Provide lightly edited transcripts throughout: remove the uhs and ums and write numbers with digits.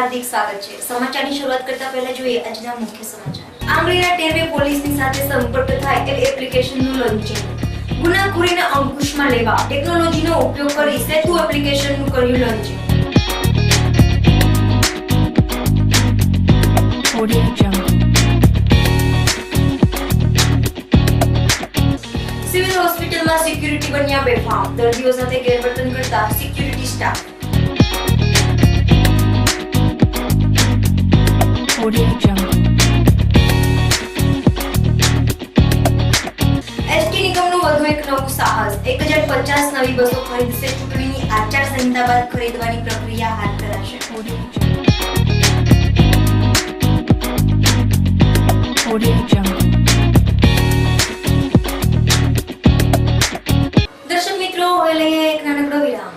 હાર્દિક સ્વાગત છે। સમાચારની શરૂઆત કરતા પહેલા જોઈએ આજના મુખ્ય સમાચાર। આંગળીના ટેરવે પોલીસની સાથે સંપર્ક થાય એવી એપ્લિકેશનનું લોન્ચિંગ। ગુનાખોરીને અંકુશમાં લેવા ટેકનોલોજીનો ઉપયોગ કરી સેતુ એપ્લિકેશનનું કર્યું લોન્ચિંગ। સિવિલ હોસ્પિટલમાં સિક્યુરિટી બન્યા બેફામ, દર્દીઓ સાથે ગેરવર્તન કરતા સિક્યુરિટી સ્ટાફ। એસટી નિગમનું વધુ એક નવું સાહસ, 1050 નવી બસો ખરીદશે। ચૂંટણીની આચારસંહિતા બાદ ખરીદવાની પ્રક્રિયા હાથ ધરાશે। દર્શક મિત્રો, હવે લઈએ એક નાનકડો વિરામ।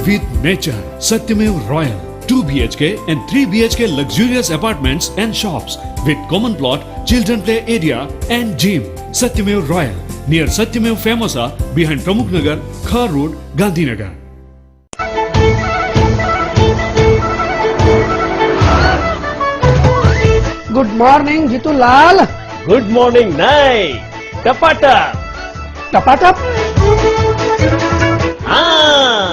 With nature, Satyamev Royal, 2 BHK and 3 BHK luxurious apartments and shops with common plot, children play area and gym. Satyamev Royal, near Satyamev Famosa, behind Pramukh Nagar, Khar Road, Gandhinagar. Good morning, Jitu Lal. Good morning, Nai. Tapata. Tapatap. Ah.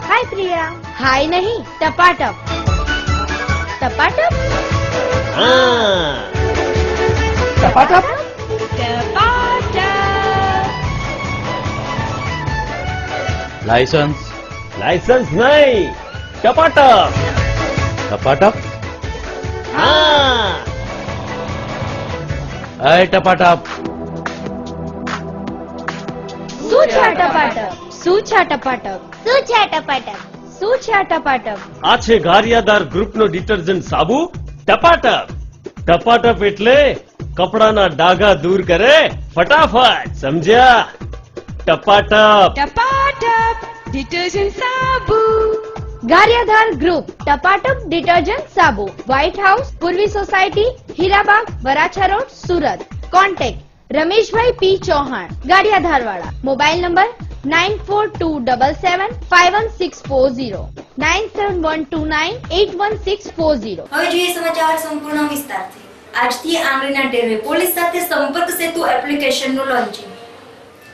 हाय प्रिया। हाय नहीं, टपाटप। टपाटप। Ah. Tapatap. Licence License नहीं. Tapata. टपाटप Ah. अय टपाटप सूछा टपाटप। सूछा टपाटप। सूछा टपाटप। सूछा टपाटप। આ છે Gariyadhar ગ્રુપનો detergent સાબુ ટપાટપ। ટપાટપ એટલે કપડાના ડાઘા દૂર કરે ફટાફટ, સમજ્યા? ટપાટપ। टपाटप डिटर्जेंट साबु। गारियाधार ग्रुप टपाटप डिटर्जेंट साबु, White House, Purvi society, Hirabaug, Varachha road, Surat. Contact Ramesh bhai P Chauhan, Gariyadhar वाला। Mobile number 9427751640, 9712981640। હવે જોઈએ સમાચાર સંપૂર્ણ વિસ્તારથી। આજથી આંગળીના ટેરવે પોલીસ સાથે સંપર્ક સેતુ એપ્લિકેશનનું લોન્ચિંગ।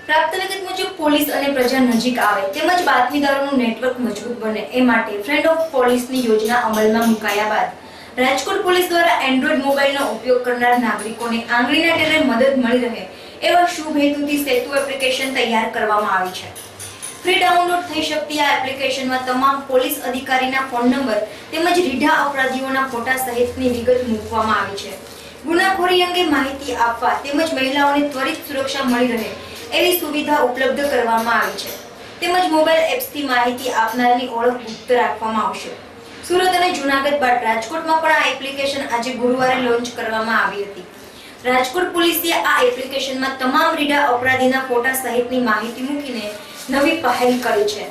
પ્રાપ્ત વિગત મુજબ પોલીસ અને પ્રજા નજીક આવે તેમજ બાતમીદારોનું નેટવર્ક મજબૂત બને એ માટે ફ્રેન્ડ ઓફ પોલીસની યોજના અમલમાં મુકાયા બાદ રાજકોટ પોલીસ દ્વારા એન્ડ્રોઇડ મોબાઈલનો ઉપયોગ કરનાર નાગરિકોને આંગળીના ટેરવે મદદ મળી રહે એવા શુભ હેતુથી સેતુ એપ્લિકેશન તૈયાર કરવામાં આવી છે। ફ્રી ડાઉનલોડ થઈ શકતી આ એપ્લિકેશનમાં તમામ પોલીસ અધિકારીના ફોન નંબર તેમજ રીઢા અપરાધીઓના ફોટા સહિતની વિગત મૂકવામાં આવી છે। ગુનાખોરી અંગે માહિતી આપવા તેમજ મહિલાઓને ત્વરિત સુરક્ષા મળી રહે એવી સુવિધા ઉપલબ્ધ કરવામાં આવી છે। તેમજ મોબાઈલ એપ્સથી માહિતી આપનારની ઓળખ ગુપ્ત રાખવામાં આવશે। સુરત અને જૂનાગઢ બાદ રાજકોટમાં પણ આ એપ્લિકેશન આજે ગુરુવારે લોન્ચ કરવામાં આવી હતી। રાજકોટ પોલીસે આ એપ્લિકેશનમાં તમામ રીઢા અપરાધીના ફોટા સહિતની માહિતી મૂકીને નવી પહેલ કરી છે।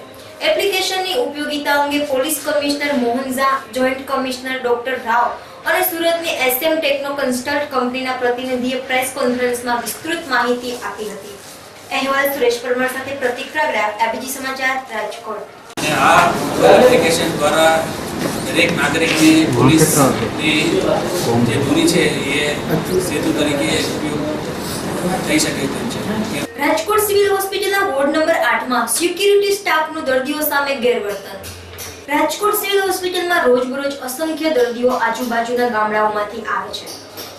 એપ્લિકેશનની ઉપયોગિતા અંગે police commissioner Mohan Jha, joint commissioner doctor Rao અને સુરતની એસએમ ટેકનો કન્સલ્ટ કંપનીના પ્રતિનિધિએ પ્રેસ કોન્ફરન્સમાં વિસ્તૃત માહિતી આપી હતી। અહેવાલ સુરેશ પરમાર સાથે પ્રતિક રાગડા, એબીજી સમાચાર, રાજકોટ। આ એપ્લિકેશન દ્વારા દરેક નાગરિકને પોલીસની જે દૂરી છે એ સેતુ તરીકે ઉપયોગ થઈ શકે તેમ છે। રાજકોટ સિવિલ હોસ્પિટલના વોર્ડ નંબર 8માં સિક્યુરિટી સ્ટાફનું દર્દીઓ સામે ગેરવર્તન। રાજકોટ સિવિલ હોસ્પિટલમાં રોજબરોજ અસંખ્ય દર્દીઓ આજુબાજુના ગામડાઓમાંથી આવે છે,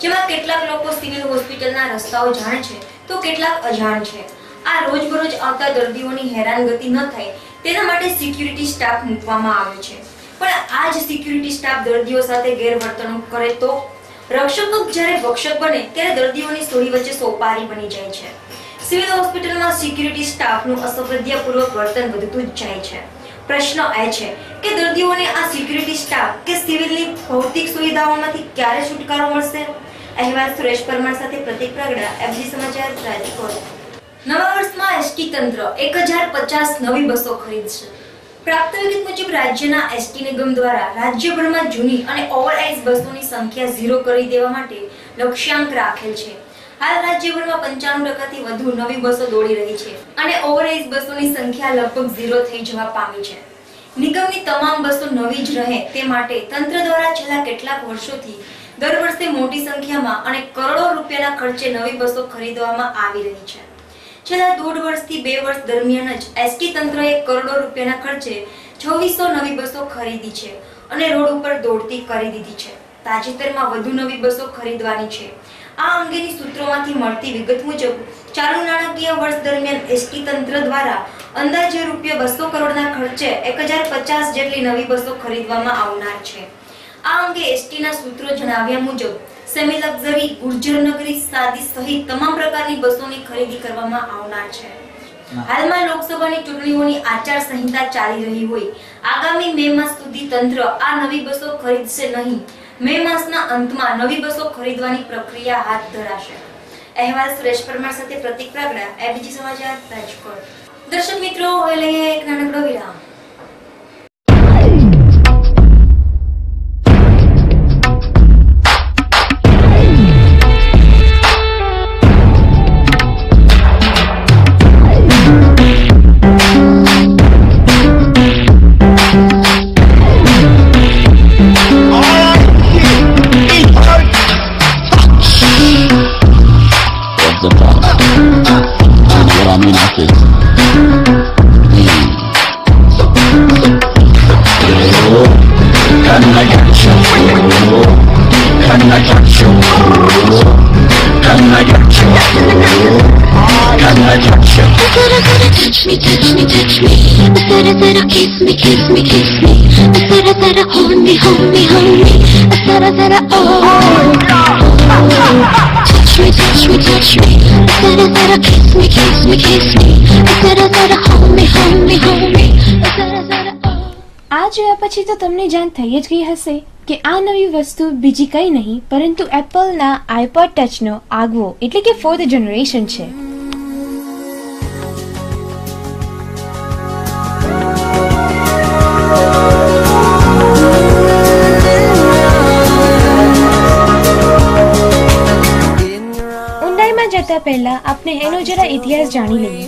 જેમાં કેટલાક લોકો સિવિલ હોસ્પિટલના રસ્તાઓ જાણે છે તો કેટલાક અજાણ છે। આ રોજબરોજ આવતા દર્દીઓની હેરાનગતિ ન થાય તેના માટે સિક્યુરિટી સ્ટાફ મૂકવામાં આવ્યો છે। પણ આ જ સિક્યુરિટી સ્ટાફ દર્દીઓ સાથે ગેરવર્તણૂક કરે તો રક્ષક જ્યારે ભક્ષક બને ત્યારે દર્દીઓની સોળી વચ્ચે સોપારી બની જાય છે. સિવિલ હોસ્પિટલમાં સિક્યુરિટી સ્ટાફનું અસભ્યતાપૂર્વક વર્તન વધતું જ જાય છે. પ્રશ્ન એ છે કે દર્દીઓને આ સિક્યુરિટી સ્ટાફ કે સિવિલની ભૌતિક સુવિધાઓમાંથી ક્યારે છુટકારો મળશે? અહેવાલ સુરેશ પરમાર સાથે પ્રતિક પ્રગડા, FG સમાચાર, રાજકોટ. નવા વર્ષમાં એસટી તંત્ર 1050 નવી બસો ખરીદશે. પ્રાપ્ત વિગત મુજબ રાજ્યના એસટી નિગમ દ્વારા રાજ્યભરમાં જૂની અને ઓવરઆઇઝ બસોની સંખ્યા 0 કરી દેવા માટે લક્ષ્યાંક રાખેલ છે. હાલ રાજ્યભરમાં 95% થી વધુ નવી બસો દોડી રહી છે અને ઓવરઆઇઝ બસોની સંખ્યા લગભગ 0 થઈ જવા પામી છે. નિગમની તમામ બસો નવી જ રહે તે માટે તંત્ર દ્વારા છેલ્લા કેટલાક વર્ષોથી દર વર્ષે મોટી સંખ્યામાં અને કરોડો રૂપિયાના ખર્ચે નવી બસો ખરીદવામાં આવી રહી છે. છેલ્લા 1.5 વર્ષથી 2 વર્ષ દરમિયાન જ એસટી તંત્રએ કરોડો રૂપિયાના ખર્ચે 2600 નવી બસો ખરીદી છે અને રોડ ઉપર દોડતી કરી દીધી છે. તાજેતરમાં વધુ નવી બસો ખરીદવાની છે. આ અંગેની સૂત્રોમાંથી મળતી વિગત મુજબ ચાલુ નાણાકીય વર્ષ દરમિયાન એસટી તંત્ર દ્વારા અંદાજે ₹200 કરોડના ખર્ચે 1050 જેટલી નવી બસો ખરીદવામાં આવનાર છે. આ અંગે એસટીના સૂત્રો જણાવ્યા મુજબ સેમી લક્ઝરી, ગુર્જરનગરી, સાદી સહિત તમામ પ્રકારની બસોની ખરીદી કરવામાં આવનાર છે. હાલમાં લોકસભાની ચૂંટણીઓની આચાર સંહિતા ચાલી રહી હોય આગામી મે માસ સુધી તંત્ર આ નવી બસો ખરીદશે નહીં. મે માસના અંતમાં નવી બસો ખરીદવાની પ્રક્રિયા હાથ ધરાશે. અહેવાલ સુરેશ પરમાર સાથે પ્રતિક પ્રગડા, FG સમાચાર, રાજકોટ. દર્શક મિત્રો, હવે લઈએ એક નાનકડો વિરામ. Touch me, touch me, touch me. Zara zara kiss me, kiss me, kiss me. Zara zara hold me, hold me, hold me. Zara zara oh. Touch me, touch me, touch me. Zara zara kiss me, kiss me, kiss me. Zara zara hold me, hold me, hold me. Zara zara oh. આ જોયા પછી તો તમને જાણ થઈ જ ગઈ હશે કે આ નવી વસ્તુ બીજી કંઈ નહીં પરંતુ એપલના આઈપોડ ટચનો આગવો એટલે કે 4th જનરેશન છે. જતા પહેલા આપણે એનો જરા ઇતિહાસ જાણી લઈએ.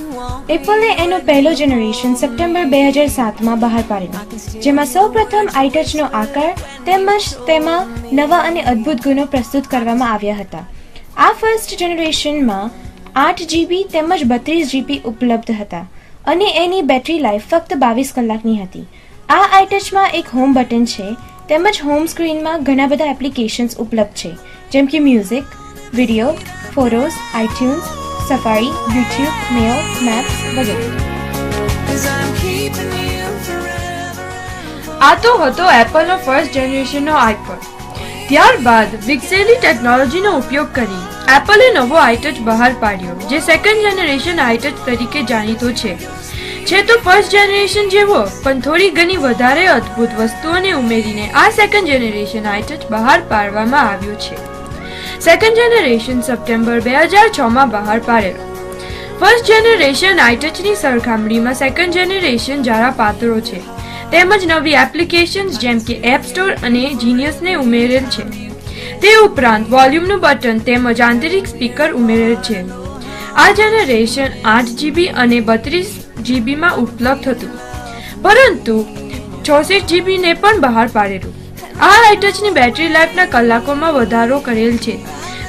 એપલે એનો પહેલો જનરેશન સપ્ટેમ્બર 2007માં બહાર પાડ્યો, જેમાં સૌપ્રથમ આઈટચનો આકાર તેમજ તેમાં નવા અને અદ્ભુત ગુણો પ્રસ્તુત કરવામાં આવ્યા હતા. આ ફર્સ્ટ જનરેશનમાં 8 GB તેમજ 32 GB ઉપલબ્ધ હતા અને એની બેટરી લાઈફ ફક્ત 22 કલાકની હતી. આ આઈટચમાં એક હોમ બટન છે તેમજ હોમ સ્ક્રીનમાં ઘણા બધા એપ્લિકેશન્સ ઉપલબ્ધ છે, જેમ કે music, video, photos, iTunes, Safari, YouTube, Mail, Maps વગેરે. આ તો હતો એપલનો ફર્સ્ટ જનરેશનનો આઈપોડ. ત્યારબાદ વિકસેલી ટેકનોલોજીનો ઉપયોગ કરી એપલે નવો આઈટચ બહાર પાડ્યો, જે સેકન્ડ જનરેશન આઈટચ તરીકે જાણીતો છે તો ફર્સ્ટ જનરેશન જેવો પણ થોડી ઘણી વધારે અદ્ભુત વસ્તુઓને ઉમેરીને આ સેકન્ડ જનરેશન આઈટચ બહાર પાડવામાં આવ્યો છે. સેકન્ડ જનરેશન સપ્ટેમ્બર 2006માં બહાર પાડેલો. ફર્સ્ટ જનરેશન આઈટચની સરખામણીમાં સેકન્ડ જનરેશન જરા પાતળો છે તેમજ નવી એપ્લિકેશન્સ જેમ કે એપ સ્ટોર અને જીનિયસને ઉમેરેલ છે. તે ઉપરાંત વોલ્યુમનું બટન તેમજ આંતરિક સ્પીકર ઉમેરેલ છે. આ જનરેશન 8 GB અને 32 GB માં ઉપલબ્ધ હતું, પરંતુ 64 GB ને પણ બહાર પાડેલું. આ આઈટચની બેટરી લાઈફના કલાકોમાં વધારો કરેલ છે,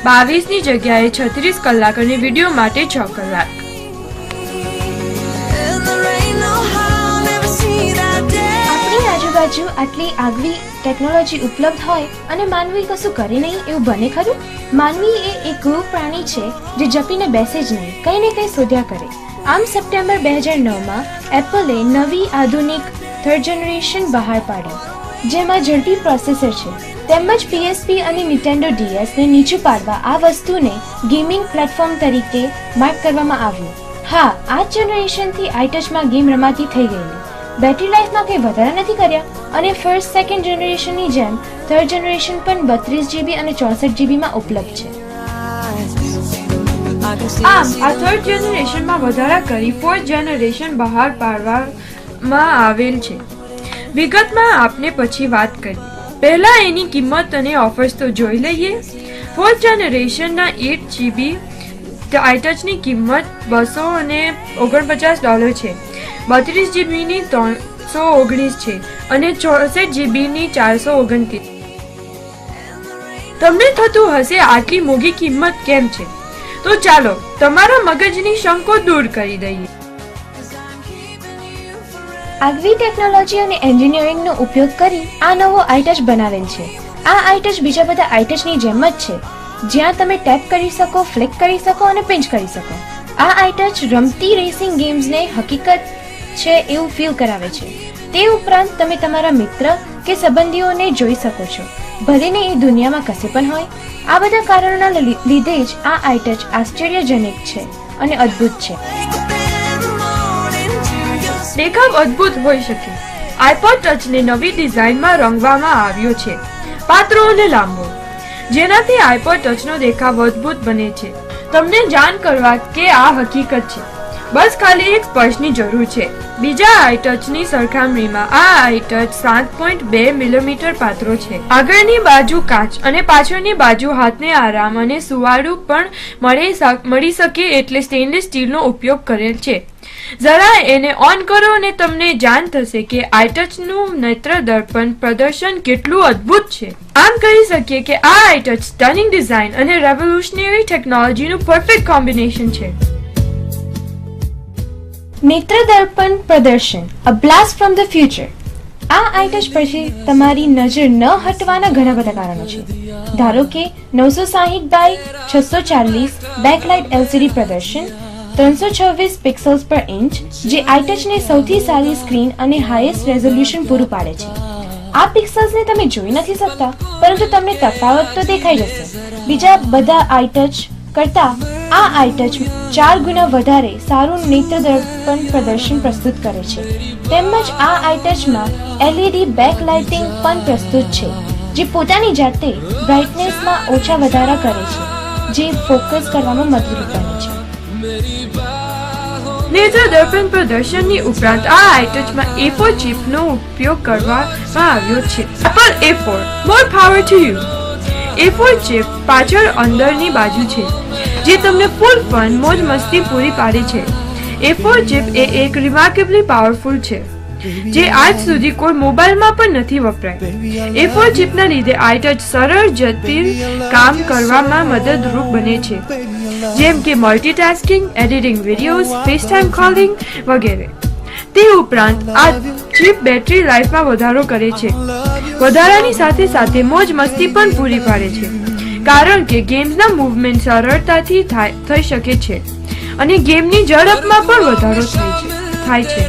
22ની જગ્યાએ 36 કલાક અને વિડીયો માટે 6 કલાક. આપણી આજુબાજુ આટલી આગવી ટેકનોલોજી ઉપલબ્ધ હોય અને માનવી કશું કરે નહીં એવું બને ખરું? માનવી એ એક ગૃહ પ્રાણી છે જે જપીને બેસે જ નહીં, કંઈ ને કંઈ શોધ્યા કરે. આમ સપ્ટેમ્બર 2009માં એપલે નવી આધુનિક 3rd જનરેશન બહાર પાડ્યું. જેમાં ઝડપી પ્રોસેસર છે. તેમજ PSP અને Nintendo DS ને નીચું પાડવા આ વસ્તુને ગેમિંગ પ્લેટફોર્મ તરીકે માર્ક કરવામાં આવ્યું. હા, આ જનરેશનથી iTouchમાં ગેમ રમાતી થઈ ગયેલી. બેટરી લાઈફમાં કંઈ વધારા નથી કર્યા અને ફર્સ્ટ સેકન્ડ જનરેશનની જેમ થર્ડ જનરેશન પણ 32 GB અને 64 GB માં ઉપલબ્ધ છે. આમ આ થર્ડ જનરેશનમાં વધારા કરી ફોર્થ જનરેશન બહાર પાડવામાં આવેલ છે. વિગતમાં આપને પછી વાત કરીએ. પહેલા એની કિંમત અને ઓફર્સ તો જોઈ લઈએ. ફોર્થ જનરેશનના 8 GB iTouchની કિંમત $249 છે. 32 GB ની 319 છે અને 64 GB ની 429. તમને થતું હશે આટલી મોંઘી કિંમત કેમ છે? તો ચાલો તમારા મગજની શંકો દૂર કરી દઈએ. આગવી ટેકનોલોજી અને એન્જિનિયરિંગનો ઉપયોગ કરી આ નવો iTouch બનાવેલ છે. આ iTouch બીજા બધા iTouchની જેમ જ છે, જ્યાં તમે ટેપ કરી શકો, ફ્લિક કરી શકો અને પિંચ કરી શકો. આ iTouch રમતી રેસિંગ ગેમ્સને હકીકત છે એવું ફીલ કરાવે છે. તે ઉપરાંત તમે તમારા મિત્ર કે સંબંધીઓને જોઈ શકો છો, ભલે ને એ દુનિયામાં કશે પણ હોય. આ બધા કારણોના લીધે જ આ iTouch આશ્ચર્યજનક છે અને અદ્ભુત છે. દેખાવ અદ્ભુત હોઈ શકે. iPod ટચને નવી ડિઝાઇનમાં રંગવામાં આવ્યો છે, પાતળો અને લાંબો, જેનાથી iPod ટચનો દેખાવ અદ્ભુત બને છે. તમને જાણ કરવા કે આ હકીકત છે, બસ ખાલી એક સ્પર્શની જરૂર છે. બીજા iTouchની સરખામણીમાં આ iTouch 7.2 મિલીમીટર પાતળો છે. આગળની બાજુ કાચ અને પાછળની બાજુ હાથને આરામ અને સુવાળું પણ મળી શકે એટલે સ્ટેનલેસ સ્ટીલનો ઉપયોગ કરેલ છે. જરા એને ઓન કરો અને તમને જાણ થશે કે iTouchનું નેત્ર દર્પણ પ્રદર્શન કેટલું અદ્ભુત છે. આમ કહી શકીએ કે આ iTouch સ્ટનિંગ ડિઝાઇન અને રેવોલ્યુશનરી ટેકનોલોજીનું પરફેક્ટ કોમ્બિનેશન છે. નેત્ર દર્પણ પ્રદર્શન, a blast from the future. આ iTouch પછી તમારી નજર ન હટવાના ઘણા બધા કારણો છે. ધારો કે 960 બાય 640 બેકલાઇટ LCD પ્રદર્શન, 326 પિક્સલ્સ પર ઇંચ, જે iTouchને સૌથી સારી સ્ક્રીન અને હાઈએસ્ટ રેઝોલ્યુશન પૂરું પાડે છે. આ પિક્સલ્સને તમે જોઈ નથી શકતા, પરંતુ તમને તફાવત તો દેખાઈ જશે. બીજા બધા iTouch કરતા આ iTouch 4 ગુણા વધારે સારું નેત્ર દર્પણ પ્રદર્શન પ્રસ્તુત કરે છે. તેમજ આ iTouchમાં LED બેકલાઇટિંગ પણ પ્રસ્તુત છે, જે પોતાની જાતે બ્રાઇટનેસમાં ઓછા વધારા કરે છે, જે ફોકસ કરવામાં મદદરૂપ બને છે. નેત્ર દર્પણ પ્રદર્શનની ઉપરાંત આ iTouchમાં A4 ચિપનો ઉપયોગ કરવામાં આવ્યો છે. Apple A4, more power to you. A4 chip પાછળ અંદરની બાજુ છે, જે તમને ફૂલ ફન મોજ મસ્તી પૂરી પાડે છે. A4 ચિપ એ એક રિમાર્કેબલી પાવરફુલ છે, જે આજ સુધી કોઈ મોબાઈલમાં પણ નથી વપરાય. A4 ચિપના લીધે iTouch સરળ જટિલ કામ કરવામાં મદદરૂપ બને છે, જેમ કે મલ્ટીટાસ્કિંગ, એડિટિંગ વિડીયોઝ, ફેસટાઈમ કોલિંગ વગેરે. તે ઉપરાંત આ ચિપ બેટરી લાઈફમાં વધારો કરે છે. વધારાની સાથે સાથે મોજ મસ્તી પણ પૂરી પાડે છે, કારણ કે ગેમ્સના મૂવમેન્ટ સરળતાથી થઈ શકે છે અને ગેમની ઝડપમાં પણ વધારો થાય છે.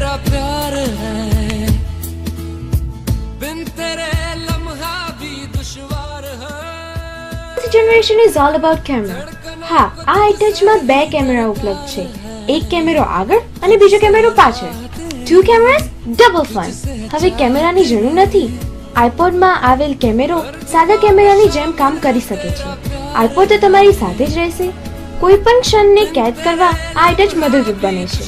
Generation is all about camera. હા, આ iTouchમાં 2 કેમેરા ઉપલબ્ધ છે. એક કેમેરો આગળ અને બીજો કેમેરો પાછળ. 2 cameras, double fun. હવે કેમેરાની જરૂર નથી. iPodમાં આવેલ કેમેરો સાદા કેમેરાની જેમ કામ કરી શકે છે. iPod તો તમારી સાથે જ રહેશે. કોઈ પણ ક્ષણને કેદ કરવા આ iTouch મદદરૂપ બને છે.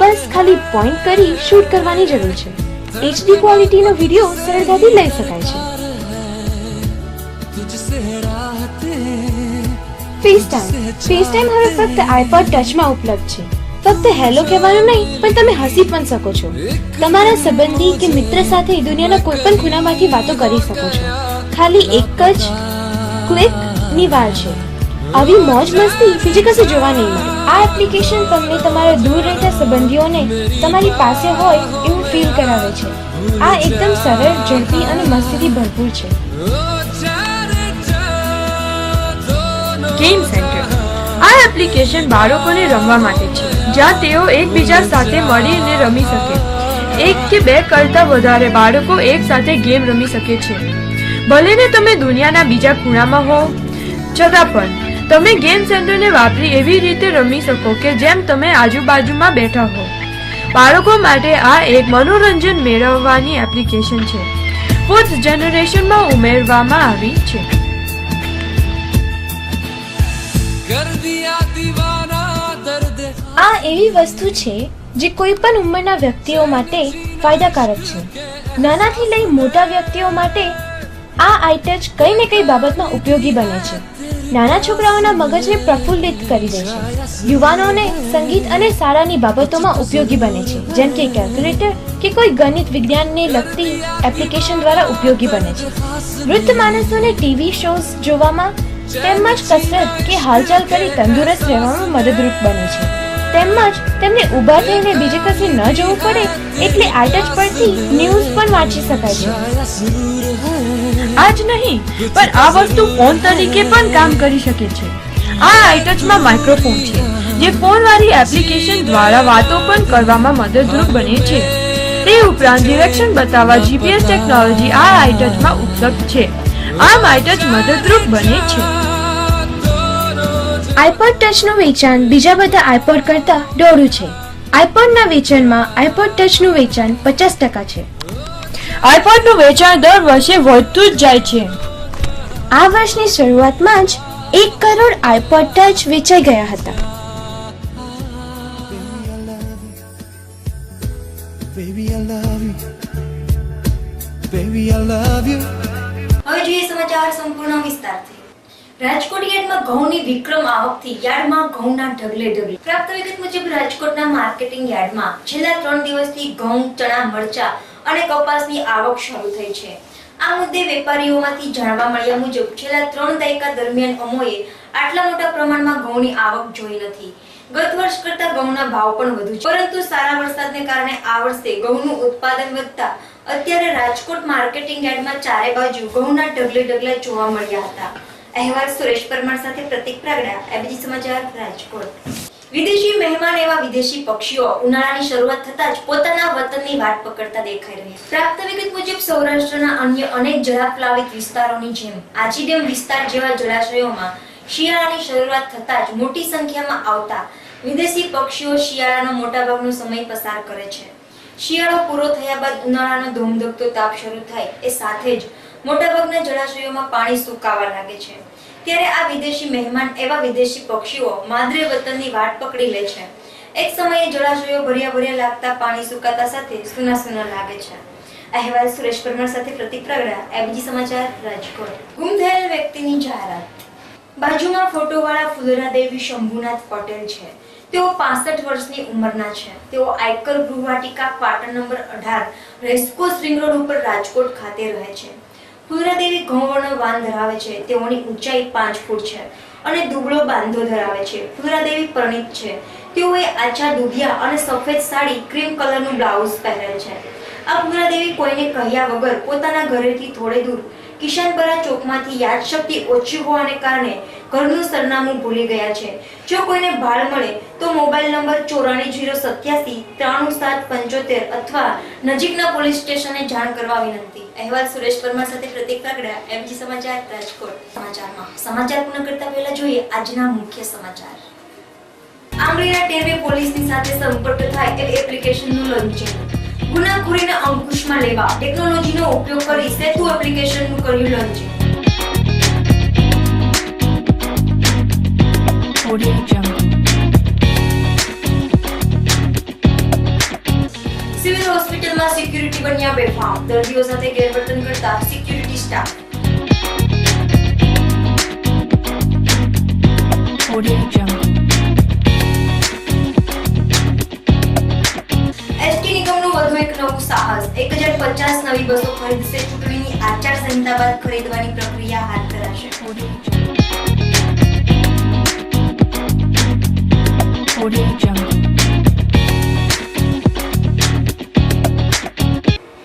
બસ ખાલી પોઈન્ટ કરી શૂટ કરવાની જરૂર છે. HD ક્વોલિટીનો વિડીયો સરળતાથી લઈ શકાય છે. FaceTime હવે ફક્ત iPod ટચમાં ઉપલબ્ધ છે. ફક્ત હેલો કહેવાનું નહીં, પણ તમે હસી પણ શકો છો. તમારા સંબંધી કે મિત્ર સાથે દુનિયાના કોઈ પણ ખૂણામાંથી વાતો કરી શકો છો. ખાલી એક જ ક્લિકની વાર છે. આવી મોજ મસ્તી બીજી કશે જોવા નહીં મળે. આ એપ્લિકેશન તમને તમારા દૂર રહેતા સંબંધીઓને તમારી પાસે હોય એવું ફીલ કરાવે છે. આ એકદમ સરળ, ઝડપી અને મસ્તીથી ભરપૂર છે. Game centre. આ એપ્લિકેશન બાળકોને રમવા માટે છે, જ્યાં તેઓ એકબીજા સાથે મળીને રમી શકે. 1 કે 2 કરતા વધારે બાળકો એક સાથે ગેમ રમી શકે છે. ભલે ને તમે દુનિયાના બીજા ખૂણામાં હો, છતાં પણ તમે ગેમ સેન્ટરને વાપરી એવી રીતે રમી શકો કે જેમ તમે આજુબાજુમાં બેઠા હો. બાળકો માટે આ એક મનોરંજન મેળવવાની એપ્લિકેશન છે. 4th જનરેશનમાં ઉમેરવામાં આવી છે. આ એવી વસ્તુ છે જે કોઈ પણ ઉંમરના વ્યક્તિઓ માટે ફાયદાકારક છે. નાનાથી લઈ મોટા વ્યક્તિઓ માટે આ આઈટચ કઈ ને કઈ બાબતમાં ઉપયોગી બને છે. નાના છોકરાઓના મગજને પ્રફુલ્લિત કરી દે છે. યુવાનોને સંગીત અને શાળાની બાબતોમાં ઉપયોગી બને છે, જેમ કે કેલ્ક્યુલેટર કે કોઈ ગણિત વિજ્ઞાનને લગતી એપ્લિકેશન દ્વારા ઉપયોગી બને છે. વૃદ્ધ માણસોને ટીવી શોઝ જોવામાં તેમજ કસરત કે હાલચાલ કરી તંદુરસ્ત રહેવામાં મદદરૂપ બને છે. તેમજ તેમને ઊભા થઈને બીજે કશે ન જવું પડે એટલે આઈટચ પરથી ન્યૂઝ પણ વાંચી શકાય છે. આ જ નહીં, પણ આ વસ્તુ ફોન તરીકે પણ કામ કરી શકે છે. આ આઈટચમાં માઇક્રોફોન છે, જે ફોનવાળી એપ્લિકેશન દ્વારા વાતો પણ કરવામાં મદદરૂપ બને છે. તે ઉપરાંત ડિરેક્શન બતાવવા જીપીએસ ટેકનોલોજી આ આઈટચમાં ઉપલબ્ધ છે. આમ આઈટચ મદદરૂપ બને છે. આઈપોડ ટચનું વેચાણ બીજા બધા આઈપોડ કરતા દોઢું છે. આઈપોડના વેચાણમાં આઈપોડ ટચનું વેચાણ 50% છે. આઈપોડનું વેચાણ દર વર્ષે વધતું જ જાય છે. આ વર્ષની શરૂઆતમાં જ 1 કરોડ આઈપોડ ટચ વેચાઈ ગયા હતા. હવે જોઈએ સમાચાર સંપૂર્ણ વિસ્તારથી. રાજકોટ યાર્ડમાં ઘઉંની વિક્રમ આવકથી યાર્ડમાં ઘઉંના ઢગલે ઢગલે. પ્રાપ્ત વિગત મુજબ રાજકોટના માર્કેટિંગ યાર્ડમાં છેલ્લા 3 દિવસથી ઘઉં, ચણા, મરચા અને કપાસની આવક શરૂ થઈ છે. આ મુદ્દે વેપારીઓમાંથી જાણવા મળ્યા મુજબ છેલ્લા 3 દાયકા દરમિયાન અમોએ આટલા મોટા પ્રમાણમાં ઘઉંની આવક જોઈ નથી. ગત વર્ષ કરતા ઘઉંના ભાવ પણ વધુ છે, પરંતુ સારા વરસાદને કારણે આ વર્ષે ઘઉંનું ઉત્પાદન વધતા અત્યારે રાજકોટ માર્કેટિંગ યાર્ડમાં ચારે બાજુ ઘઉંના ઢગલે ઢગલા જોવા મળ્યા હતા. અહેવાલ સુરેશ પરમાર સાથે પ્રતિક પ્રાગડા, એબીજી સમાચાર, રાજકોટ. વિદેશી મહેમાન એવા વિદેશી પક્ષીઓ ઉનાળાની શરૂઆત થતાં જ પોતાના વતનની વાટ પકડતા દેખાઈ રહ્યા. પ્રાપ્ત વિગત મુજબ સૌરાષ્ટ્રના અન્ય અનેક જળાપ્લાવિત વિસ્તારોની જેમ આજી ડેમ વિસ્તાર જેવા જળાશયોમાં શિયાળાની શરૂઆત થતાં જ મોટી સંખ્યામાં આવતા વિદેશી પક્ષીઓ શિયાળાનો મોટાભાગનો સમય પસાર કરે છે. શિયાળો પૂરો થયા બાદ ઉનાળાનો ધોમધખતો તાપ શરૂ થાય એ સાથે જ મોટાભાગના જળાશયોમાં પાણી સુકાવા લાગે છે. ત્યારે આ વિદેશી મહેમાન એવા વિદેશી પક્ષીઓ માદરે વતનની વાટ પકડી લે છે. એક સમયે જળાશયો ભર્યા લાગતા પાણી સુકાતા સાથે સૂના લાગે છે. અહેવાલ સુરેશ પરમાર સાથે પ્રતિક પ્રાગડા, એબીજી સમાચાર, રાજકોટ. ગુમ થયેલ વ્યક્તિની જાહેરાત. બાજુમાં ફોટોવાળા ફુલરાદેવી શંભુનાથ પટેલ છે. તેઓ 65 વર્ષની ઉંમરના છે. તેઓ Aaykar Gruhvatika quarter number 18 racecourse ring road ઉપર રાજકોટ ખાતે રહે છે. ફુલરાદેવી ઘઉંવર્ણ વાન ધરાવે છે. તેઓની ઊંચાઈ 5 ફૂટ છે અને દુબળો બાંધો ધરાવે છે. ફુલરાદેવી પરિણીત છે. તેઓએ આછા દુધિયા અને સફેદ સાડી ક્રીમ કલરનું બ્લાઉઝ પહેરેલ છે. આ ફુલરાદેવી કોઈને કહ્યા વગર પોતાના ઘરેથી થોડે દૂર કિશનપરા ચોકમાંથી યાદશક્તિ ઓછી હોવાને કારણે ઘરનું સરનામું ભૂલી ગયા છે. જો કોઈને ભાળ મળે તો મોબાઈલ નંબર 9407 39775 અથવા નજીકના પોલીસ સ્ટેશને જાણ કરવા વિનંતી. અહેવાલ સુરેશ પરમાર સાથે પ્રતિક પ્રાગડા, એબીજી સમાચાર, રાજકોટ. સમાચાર પૂર્ણ કરતા પહેલા જોઈએ આજના મુખ્ય સમાચાર. આંગળીના ટેરવે પોલીસની સાથે સંપર્ક થાય એવી એપ્લિકેશનનું લોન્ચિંગ. ગુનાખોરીને અંકુશમાં લેવા ટેકનોલોજીનો ઉપયોગ કરી સેતુ એપ્લિકેશનનું કર્યું લોન્ચિંગ. સિવિલ હોસ્પિટલમાં સિક્યુરિટી બન્યા બેફામ. દર્દીઓ સાથે ગેરવર્તન કરતા સિક્યુરિટી સ્ટાફ. એસટી નિગમનું વધુ એક નવું સાહસ. 1050 નવી બસો ખરીદશે. ચૂંટણીની આચારસંહિતા બાદ ખરીદવાની પ્રક્રિયા હાથ ધરાશે.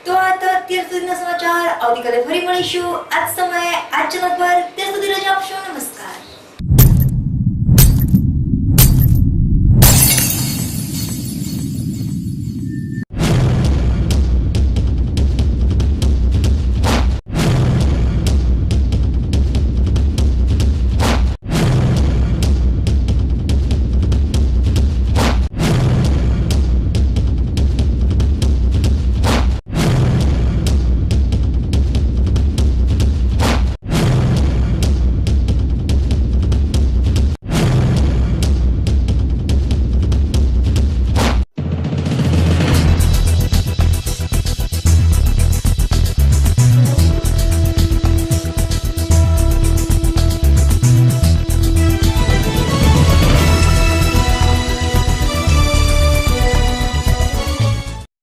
તો આ તો અત્યાર સુધીના સમાચાર. આવતીકાલે ફરી મળીશું આ જ સમયે આ ચેનલ પર. ત્યાં સુધી રજા આપશો. નમસ્કાર.